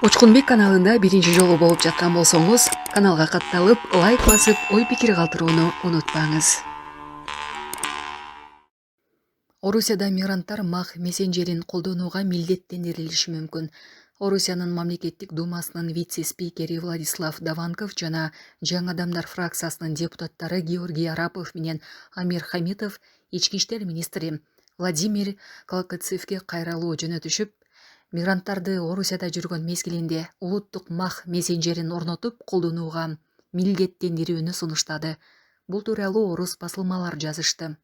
Учкунбек каналында биринчи жолу болуп жаткан болсоңуз, каналга катталып, лайк басып, ой-пикир калтырууну унутпаңыз. Орусияда мигранттар мах мессенджерин колдонууга милдеттендирилиши мүмкүн. Орусиянын мамлекеттик думасынын вице-спикери Владислав Даванков жана Жаңы адамдар фракциясынын депутаттары Георгий Арапов менен Амир Хамитов ички иштер министри Владимир Колокольцевге кайрылуу жөнөтүшүп, мигранттарды Орусияда жүргөн мезгилинде улуттук мах мессенджерин орнотуп колдонууга милдеттендирүүнү сунуштады. Бул тууралуу орус басылмалары жазышты.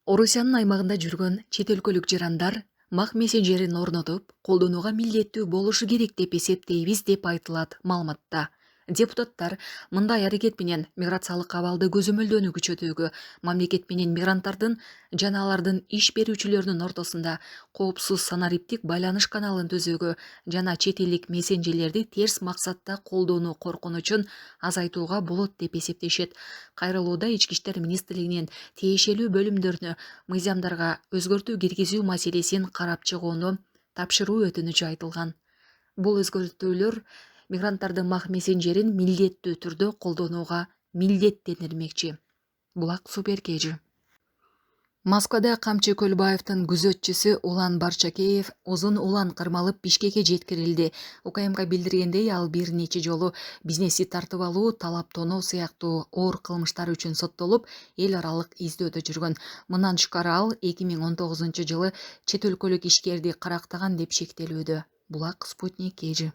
Орусиянын аймагында жүргөн чет өлкөлүк жарандар мах мессенджерин орнотуп колдонууга милдеттүү болушу керек деп эсептейбиз деп айтылат маалыматта. Депутаттар мындай аракет менен миграциялык абалды көзөмөлдөөнү күчөтүүгө, мамлекет менен мигранттардын жана алардын иш берүүчүлөрүнүн ортосунда коопсуз санариптик байланыш каналын түзүүгө жана чет элдик мессенджерлерди терс максатта колдонуу коркунучун азайтууга болот деп эсептешет. Кайрылууда ички иштер министрлигинин тиешелүү бөлүмдөрүнө мыйзамдарга өзгөртүү киргизүү маселесин карап чыгууну тапшыруу өтүнүчү айтылган. Бул өзгөртүүлөр мигранттарды мах мессенджерин милдеттүү түрдө колдонууга милдеттендирмекчи. Булак Суперкежи. Москвада Камчы Көлбаевдин күзөтчүсү Улан Барчакеев узун улан кырмалып Бишкекке жеткирилди. УКМга билдиргендей, ал бир нече жолу бизнести тартып алуу, талап тоноо сыяктуу оор кылмыштар үчүн соттолуп, эл аралык издөөдө жүргөн. Мындан тышкары ал 2019-жылы чет өлкөлүк ишкерди карактаган деп шектелүүдө. Булак Спутник Кежи.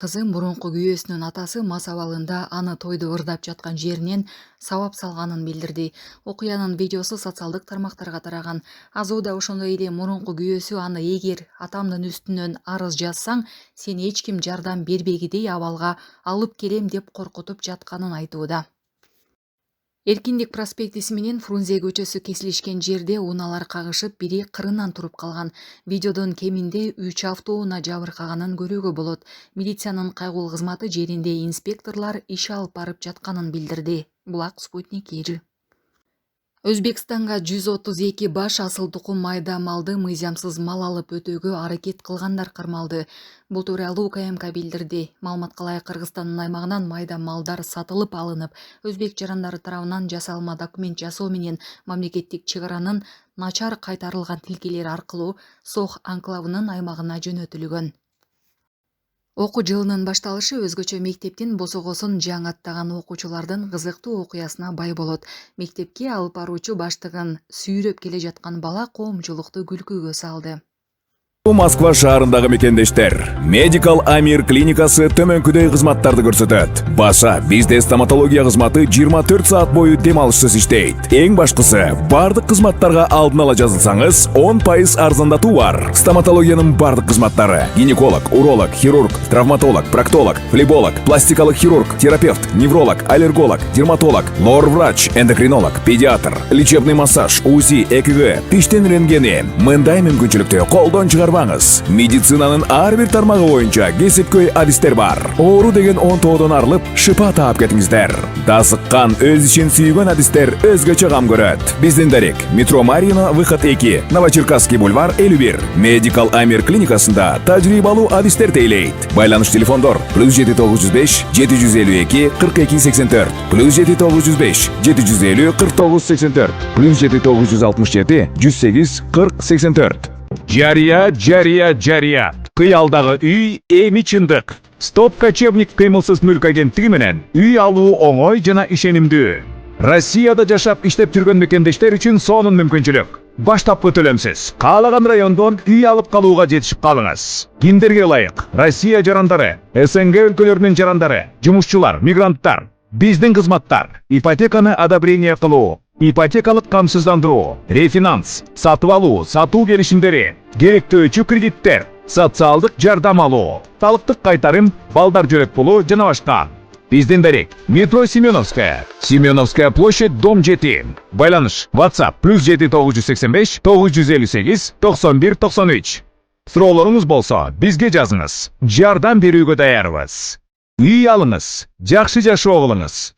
Кызы мурунку күйөөсүнүн атасы мас абалында аны тойду ырдап жаткан жеринен сабап салганын билдирди. Окуянын видеосу социалдык тармактарга тараган. Азоуда ошондой эле мурунку күйөөсү аны эгер атамдын үстүнөн арыз жазсаң, сени эч ким жардам бербегидей абалга алып келем деп коркутуп жатканын айтууда. Эркиндик проспектиси менен Фрунзе көчөсү кесилишкен жерде унаалар кагышып, бири кырынан туруп калган. Видеодон кеминде 3 автоунаа жабыркаганын көрүүгө болот. Милициянын кайгылуу кызматы жеринде инспекторлор иш алып барып жатканын билдирди. Булак Спутник Кежи. Өзбекстанга 132 баш асыл тукум майда малды мыйзамсыз мал алып өтүүгө аракет кылгандар кармалды. Бул тууралуу УКМга билдирди. Маалыматка ылайык, Кыргызстандын аймагынан майда малдар сатылып алынып, өзбек жарандары тарабынан жасалма документ жасоо менен мамлекеттик чек аранын начар кайтарылган тилкелери аркылуу Сох анклавынын аймагына жөнөтүлгөн. Окуу жылынын башталышы өзгөчө мектептин босогосун жаңы аттаган окуучулардын кызыктуу окуясына бай болот. Мектепке алып баруучу баштыгын сүйрөп келе жаткан бала коомчулукту күлкүгө салды. Москва шаарындагы мекендештер. Medical Amir клиникасы төмөнкүдөй кызматтарды көрсөтөт. Баша бизде стоматология кызматы 24 саат бою дем алышсыз иштейт. Эң башкысы, бардык кызматтарга алдын ала жазылсаңыз, 10% арзандатуу бар. Стоматологиянын бардык кызматтары: гинеколог, уролог, хирург, травматолог, проктолог, флеболог, пластикалык хирург, терапевт, невролог, аллерголог, дерматолог, лор-врач, эндокринолог, педиатр, лечебный массаж, УЗИ, ЭКГ, тиштен рентгени. Мындай мүмкүнчүлүктү колдон чыгарбаңыз. Медицинанын ар бир тармагы боюнча кесипкөй адистер бар. Оору деген онтоодон арылып, шыпа таап кетиңиздер. Дасыккан, өз ишин сүйгөн адистер өзгөчө кам көрөт. Биздин дарек: Метро Марина, выход 2, Новочеркасский бульвар 51. Medical Amir клиникасында тажрыйбалуу адистер тейлейт. Байланыш телефондор: +7905 752 42 84, +7905 750 49 84, +7967 108 40 84. Жария. Кыялдагы үй эми чындык. Стоп кочевник кыймылсыз мүлк агенттиги менен үй алуу оңой жана ишенимдүү. Россияда жашап иштеп жүргөн мекендештер үчүн сонун мүмкүнчүлүк. Баштапкы төлөмсүз. Каалаган райондон үй алып калууга жетишип калыңыз. Кимдерге ылайык? Россия жарандары, СНГ өлкөлөрүнүн жарандары, жумушчулар, мигранттар. Биздин кызматтар: ипотеканы одобрение кылуу, ипотекалык камсыздандыруу, рефинанс, сатып алуу, сатуу келишимдери, керектөөчү кредиттер, социалдык жардам алуу, талыктык кайтарым, балдар жөрөк пулу жана башка. Биздин дарек: метро Семеновская, Семеновская площадь, дом 7. Байланыш: WhatsApp +7985 958 91 93. Суроолоруңуз болсо бизге жазыңыз. Жардам берүүгө даярбыз. Үй алыңыз, жакшы жашоо кылыңыз.